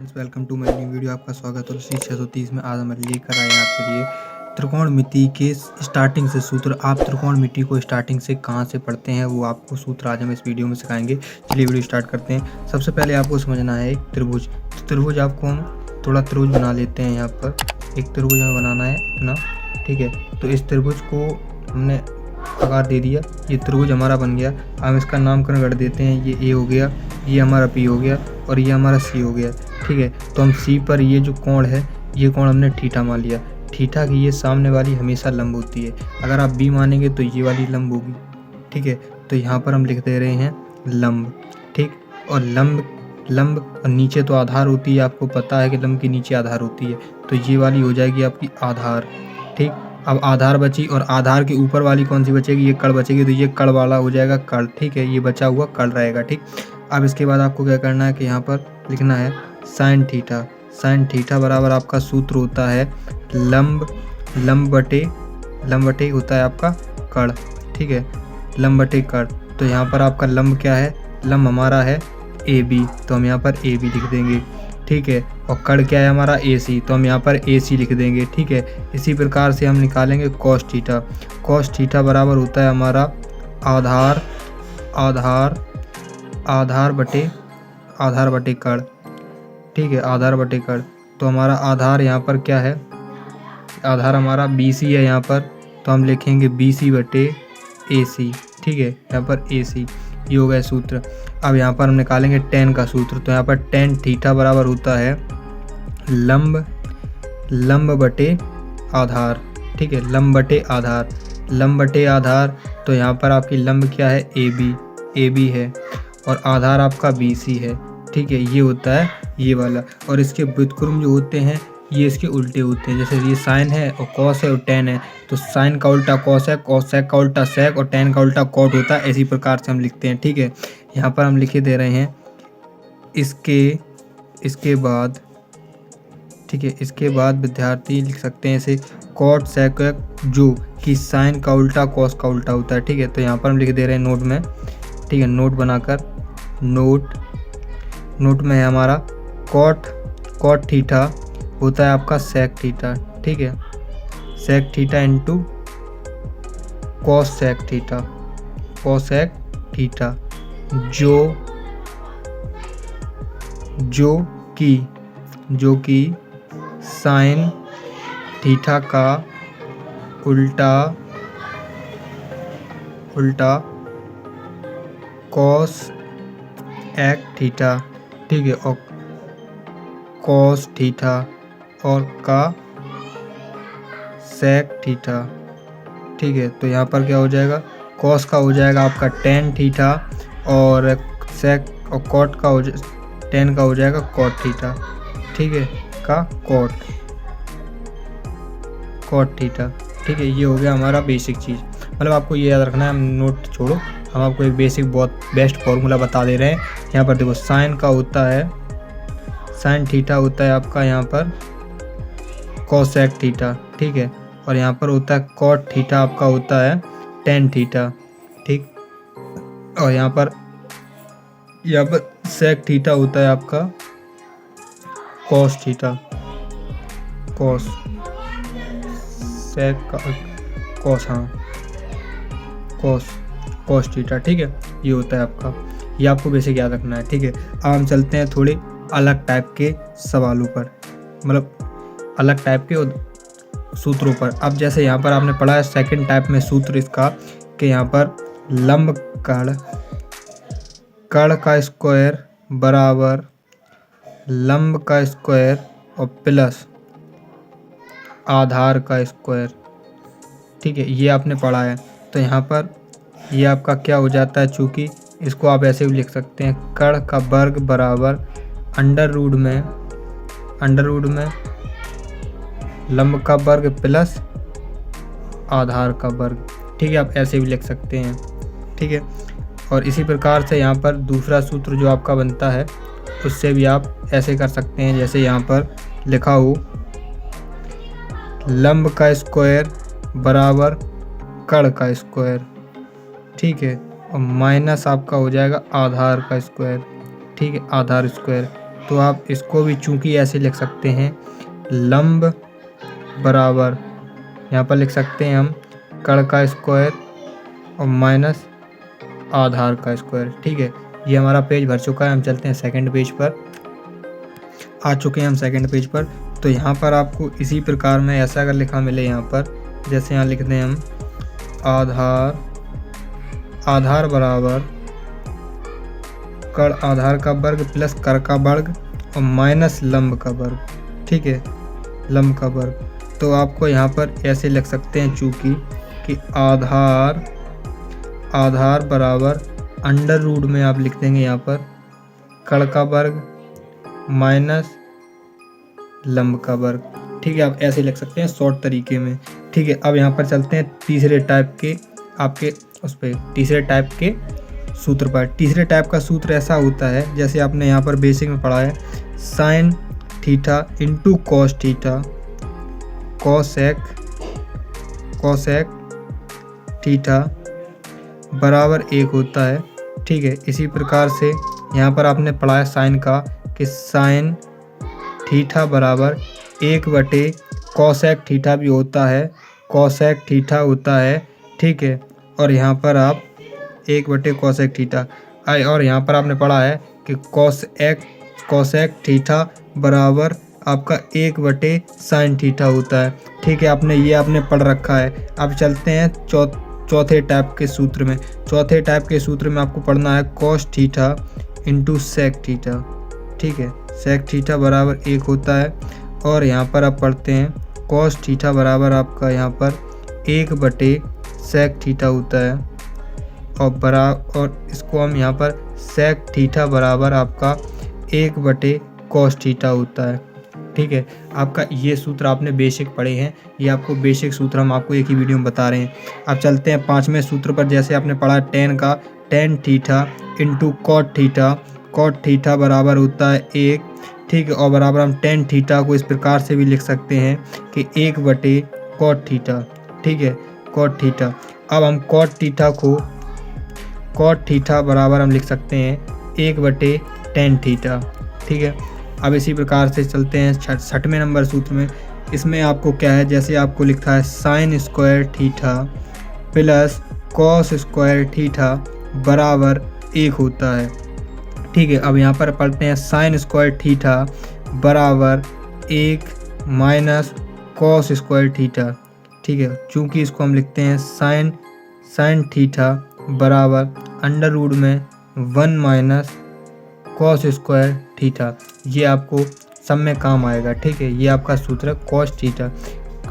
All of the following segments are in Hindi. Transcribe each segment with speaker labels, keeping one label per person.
Speaker 1: Welcome to my new video. आपका स्वागत है। उसी 630 में आज हम लेकर आए हैं आपके लिए त्रिकोणमिति के स्टार्टिंग से सूत्र। आप त्रिकोणमिति को स्टार्टिंग से कहां से पढ़ते हैं वो आपको सूत्र आज हम इस वीडियो में सिखाएंगे। चलिए वीडियो स्टार्ट करते हैं। सबसे पहले आपको समझना है एक त्रिभुज। तो त्रिभुज आपको हम थोड़ा त्रिभुज बना लेते हैं। यहाँ पर एक त्रिभुज हमें बनाना है इतना, ठीक है। तो इस त्रिभुज को हमने आकार दे दिया, ये त्रिभुज हमारा बन गया। हम इसका नामकरण कर देते हैं। ये ए हो गया, ये हमारा पी हो गया और ये हमारा सी हो गया, ठीक है। तो हम सी पर ये जो कोण है, ये कोण हमने थीटा मान लिया। थीटा की ये सामने वाली हमेशा लंब होती है। अगर आप बी मानेंगे तो ये वाली लंब होगी, ठीक है। तो यहाँ पर हम लिख दे रहे हैं लंब, ठीक। और लंब और नीचे तो आधार होती है, आपको पता है कि लंब के नीचे आधार होती है। तो ये वाली हो जाएगी आपकी आधार, ठीक। अब आधार बची और आधार के ऊपर वाली कौन सी बचेगी? ये कड़ बचेगी। तो ये कड़ वाला हो जाएगा कड़, ठीक है। ये बचा हुआ कड़ रहेगा, ठीक। अब इसके बाद आपको क्या करना है कि यहाँ पर लिखना है साइन थीटा। साइन थीटा बराबर आपका सूत्र होता है लंब बटे होता है आपका कड़, ठीक है। लंब बटे कड़। तो यहाँ पर आपका लंब क्या है? लंब हमारा है ए बी, तो हम यहाँ पर ए बी लिख देंगे, ठीक है। और कड़ क्या है हमारा? ए सी, तो हम यहाँ पर ए सी लिख देंगे, ठीक है। इसी प्रकार से हम निकालेंगे कॉस थीटा। कॉस थीटा बराबर होता है हमारा आधार बटे कड़, ठीक है। आधार बटे कड़। तो हमारा आधार यहाँ पर क्या है? आधार हमारा बी सी है यहाँ पर, तो हम लिखेंगे बी सी बटे ए सी, ठीक है। यहाँ पर ए सी, ये हो गया सूत्र। अब यहाँ पर हम निकालेंगे टेन का सूत्र। तो यहाँ पर टेन थीटा बराबर होता है लंब बटे आधार, ठीक है। लंब बटे आधार। तो यहाँ पर आपकी लंब क्या है? ए बी है और आधार आपका बी सी है, ठीक है। ये होता है ये वाला। और इसके व्युत्क्रम जो होते हैं ये इसके उल्टे होते हैं। जैसे ये साइन है और कॉस है और टेन है, तो साइन का उल्टा कॉस है, कॉस सेक का उल्टा सेक और टेन का उल्टा कॉट होता है। इसी प्रकार से हम लिखते हैं, ठीक है। यहाँ पर हम लिखे दे रहे हैं इसके बाद, ठीक है। इसके बाद विद्यार्थी लिख सकते हैं इसे कॉट सेक जो कि साइन का उल्टा कॉस का उल्टा होता है, ठीक है। तो यहाँ पर हम लिख दे रहे हैं नोट में, ठीक है। नोट बनाकर नोट में है हमारा कॉट थीटा होता है आपका सेक थीटा, ठीक है। Sec theta into cos sec theta जो कि साइन थीटा का उल्टा कॉस एक थीटा, ठीक है। और कॉस थीटा और का सेक थीटा, ठीक है। तो यहाँ पर क्या हो जाएगा? कॉस का हो जाएगा आपका टेन थीटा और सेक और कॉट का टेन का हो जाएगा कॉट थीटा, ठीक है। का कॉट थीटा, ठीक है। ये हो गया हमारा बेसिक चीज़। मतलब आपको ये याद रखना है। हम नोट छोड़ो, हम आपको एक बेसिक बहुत बेस्ट फॉर्मूला बता दे रहे हैं। यहाँ पर देखो साइन का होता है, साइन थीटा होता है आपका यहाँ पर कोसेक थीटा, ठीक है। और यहाँ पर होता है कॉट थीटा, आपका होता है टेन थीटा, ठीक। और यहाँ पर सेक थीटा होता है आपका कॉस थीटा, कॉस सेक का कॉस, हाँ कॉस थीटा, ठीक है। ये होता है आपका, ये आपको बेसिक याद रखना है, ठीक है। अब हम चलते हैं थोड़े अलग टाइप के सवालों पर, मतलब अलग टाइप के सूत्रों पर। अब जैसे यहाँ पर आपने पढ़ा है सेकंड टाइप में सूत्र इसका कि यहाँ पर लंब कड़ का स्क्वायर बराबर लंब का स्क्वायर और प्लस आधार का स्क्वायर, ठीक है। ये आपने पढ़ा है। तो यहाँ पर ये आपका क्या हो जाता है? चूँकि इसको आप ऐसे भी लिख सकते हैं कड़ का वर्ग बराबर अंडर रूट में लंब का वर्ग प्लस आधार का वर्ग, ठीक है। आप ऐसे भी लिख सकते हैं, ठीक है। और इसी प्रकार से यहाँ पर दूसरा सूत्र जो आपका बनता है उससे भी आप ऐसे कर सकते हैं। जैसे यहाँ पर लिखा हो लंब का स्क्वायर बराबर कड़ का स्क्वायर, ठीक है। और माइनस आपका हो जाएगा आधार का स्क्वायर, ठीक है। आधार स्क्वायर तो आप इसको भी चूंकि ऐसे लिख सकते हैं, लंब बराबर यहाँ पर लिख सकते हैं हम कड़ का स्क्वायर और माइनस आधार का स्क्वायर। ठीक है, ये हमारा पेज भर चुका है। हम चलते हैं सेकंड पेज पर। आ चुके हैं हम सेकंड पेज पर। तो यहाँ पर आपको इसी प्रकार में ऐसा अगर लिखा मिले यहाँ पर, जैसे यहाँ लिखते हैं हम आधार बराबर कड़ आधार का वर्ग प्लस कर का वर्ग और माइनस लंब का वर्ग। ठीक है, लंब का वर्ग। तो आपको यहाँ पर ऐसे लिख सकते हैं चूंकि कि आधार बराबर अंडर रूट में आप लिख देंगे यहाँ पर कड़ का वर्ग माइनस लंब का वर्ग। ठीक है, आप ऐसे लिख सकते हैं शॉर्ट तरीके में। ठीक है, अब यहाँ पर चलते हैं तीसरे टाइप के आपके तीसरे टाइप के सूत्र पर। तीसरे टाइप का सूत्र ऐसा होता है, जैसे आपने यहाँ पर बेसिक में पढ़ा है, sine theta into cos theta cosec theta बराबर 1 होता है। ठीक है, इसी प्रकार से यहाँ पर आपने पढ़ा है साइन का कि साइन थीटा बराबर 1/, कॉसेक थीटा भी होता है, कॉसेक थीटा होता है। ठीक है, और यहाँ पर आप 1/, कॉसेक थीटा। और यहाँ पर आपने पढ़ा है कि कॉसेक थीटा बराबर आपका 1/, साइन थीटा होता है। ठीक है, आपने पढ़ रखा है। अब चलते हैं चौथे टाइप के सूत्र में। चौथे टाइप के सूत्र में आपको पढ़ना है cos theta into sec theta. ठीक है, सेक थीटा बराबर 1 होता है। और यहाँ पर आप पढ़ते हैं कॉस थीटा बराबर आपका यहाँ पर 1/, सेक थीटा होता है। और इसको हम यहाँ पर सेक थीटा बराबर आपका 1/, कॉस थीटा होता है। ठीक है, आपका ये सूत्र आपने बेसिक पढ़े हैं, ये आपको बेसिक सूत्र हम आपको एक ही वीडियो में बता रहे हैं। अब चलते हैं 5वें सूत्र पर। जैसे आपने पढ़ा tan theta into cot theta बराबर होता है 1। ठीक है, और बराबर हम टेन थीटा को इस प्रकार से भी लिख सकते हैं कि 1/, कॉट थीटा। ठीक है, कॉट थीटा। अब हम कॉट थीटा बराबर हम लिख सकते हैं 1/, टेन थीटा। ठीक है, अब इसी प्रकार से चलते हैं 6वें नंबर सूत्र में। इसमें आपको क्या है, जैसे आपको लिखा है sine square theta plus cos square theta बराबर 1 होता है। ठीक है, अब यहाँ पर पढ़ते हैं साइन स्क्वायर थीटा बराबर 1 माइनस कॉस स्क्वायर थीटा। ठीक है, चूँकि इसको हम लिखते हैं साइन थीटा बराबर अंडर रूट में 1 माइनस कॉस स्क्वायर थीटा। ये आपको सब में काम आएगा। ठीक है, ये आपका सूत्र है कॉस थीटा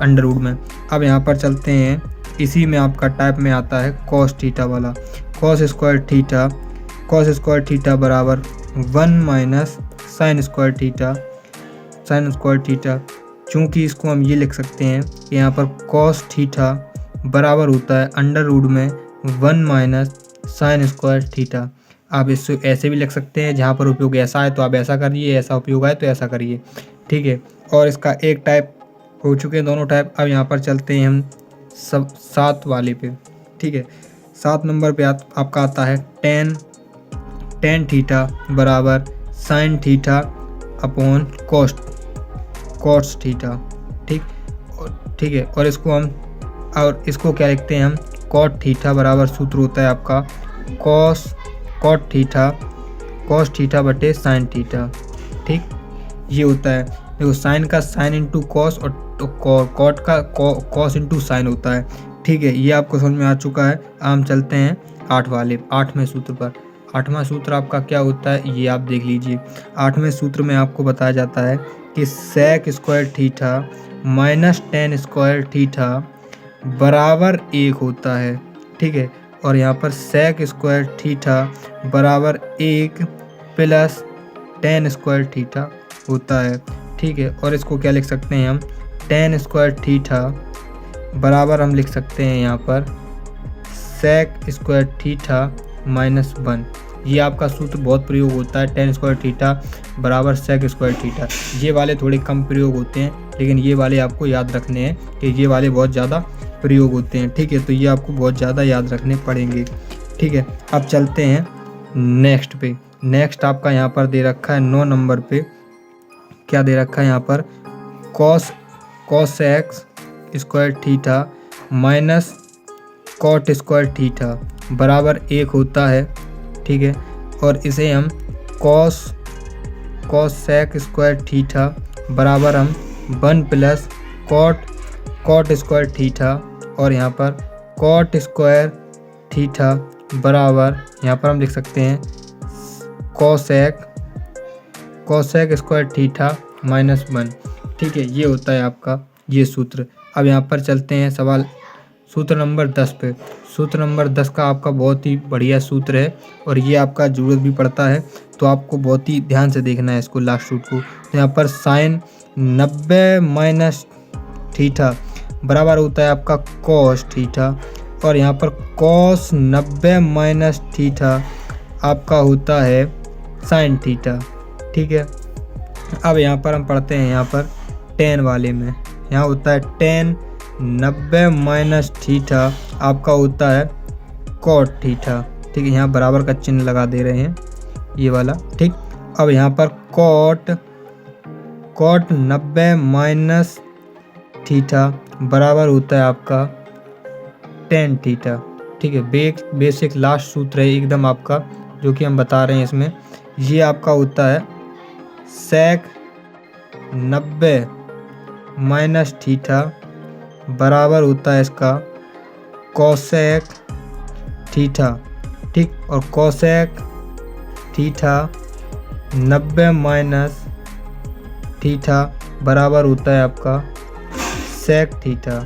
Speaker 1: अंडर रूट में। अब यहाँ पर चलते हैं, इसी में आपका टाइप में आता है कॉस थीटा वाला। कॉस स्क्वायर थीटा बराबर 1 माइनस साइन स्क्वायर थीटा। चूँकि इसको हम ये लिख सकते हैं कि यहाँ पर कॉस थीटा बराबर होता है अंडर रूट में 1 माइनस साइन स्क्वायर थीटा। आप इससे ऐसे भी लिख सकते हैं, जहाँ पर उपयोग ऐसा है तो आप ऐसा करिए, ऐसा उपयोग है तो ऐसा करिए। ठीक है, और इसका एक टाइप हो चुके हैं दोनों टाइप। अब यहाँ पर चलते हैं हम 7 वाले पे। ठीक है, 7 नंबर पे आपका आता है टेन थीटा बराबर sine theta upon cos theta. ठीक है, और इसको क्या लिखते हैं हम, कॉट थीटा बराबर सूत्र होता है आपका कॉट थीटा बटे साइन थीटा। ठीक, ये होता है। देखो, साइन का साइन इंटू कॉस और कॉट का कॉस इंटू साइन होता है। ठीक है, ये आपको समझ में आ चुका है। हम चलते हैं 8वें सूत्र पर। 8वां सूत्र आपका क्या होता है, ये आप देख लीजिए। 8वें सूत्र में आपको बताया जाता है कि sec square theta minus tan square theta बराबर 1 होता है। ठीक है, और यहाँ पर सेक स्क्वायर थीटा बराबर 1 प्लस टेन स्क्वायर थीटा होता है। ठीक है, और इसको क्या लिख सकते हैं हम, टेन स्क्वायर थीटा बराबर हम लिख सकते हैं यहाँ पर सेक स्क्वायर थीटा माइनस 1। ये आपका सूत्र बहुत प्रयोग होता है, टेन स्क्वायर थीटा बराबर सेक स्क्वायर थीटा। ये वाले थोड़े कम प्रयोग होते हैं, लेकिन ये वाले आपको याद रखने हैं कि ये वाले बहुत ज़्यादा प्रयोग होते हैं। ठीक है, तो ये आपको बहुत ज़्यादा याद रखने पड़ेंगे। ठीक है, अब चलते हैं नेक्स्ट पे। नेक्स्ट आपका यहाँ पर दे रखा है 9 नंबर पे, क्या दे रखा है यहाँ पर, cos x square theta minus cot square theta बराबर 1 होता है, ठीक है। और इसे हम कॉस सेक स्क्वायर थीटा बराबर हम 1 प्लस कॉट स्क्वायर थीटा, और यहाँ पर कॉट स्क्वायर थीटा बराबर यहाँ पर हम लिख सकते हैं कॉसेक स्क्वायर थीटा -1, ठीक है। ये होता है आपका ये सूत्र। अब यहाँ पर चलते हैं सवाल सूत्र नंबर 10 पे। सूत्र नंबर 10 का आपका बहुत ही बढ़िया सूत्र है और ये आपका ज़रूरत भी पड़ता है, तो आपको बहुत ही ध्यान से देखना है इसको, लास्ट सूत्र को। तो यहाँ पर साइन 90 माइनस थीटा बराबर होता है आपका कॉस थीटा, और यहाँ पर कॉस 90 माइनस थीटा आपका होता है साइन थीटा, ठीक है। अब यहाँ पर हम पढ़ते हैं यहाँ पर टेन वाले में, यहाँ होता है टेन 90 माइनस थीटा आपका होता है कॉट थीटा, ठीक है। यहाँ बराबर का चिन्ह लगा दे रहे हैं ये वाला, ठीक। अब यहाँ पर कॉट 90 माइनस थीटा बराबर होता है आपका टेन थीटा, ठीक है। बेसिक लास्ट सूत्र है एकदम आपका, जो कि हम बता रहे हैं इसमें। ये आपका होता है सेक 90 माइनस थीटा बराबर होता है इसका कॉसेक थीटा, ठीक। और कॉसेक थीटा 90 माइनस थीटा बराबर होता है आपका सेक थीटा,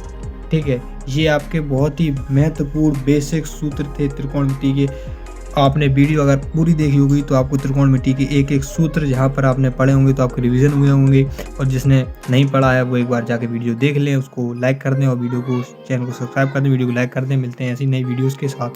Speaker 1: ठीक है। ये आपके बहुत ही महत्वपूर्ण बेसिक सूत्र थे त्रिकोणमिति के। आपने वीडियो अगर पूरी देखी होगी तो आपको त्रिकोणमिति के एक एक सूत्र जहाँ पर आपने पढ़े होंगे तो आपके रिवीजन हुए होंगे, और जिसने नहीं पढ़ा है वो एक बार जाके वीडियो देख लें, उसको लाइक कर दें और वीडियो को चैनल को सब्सक्राइब कर दें, वीडियो को लाइक कर दें। मिलते हैं ऐसी नई वीडियोज़ के साथ।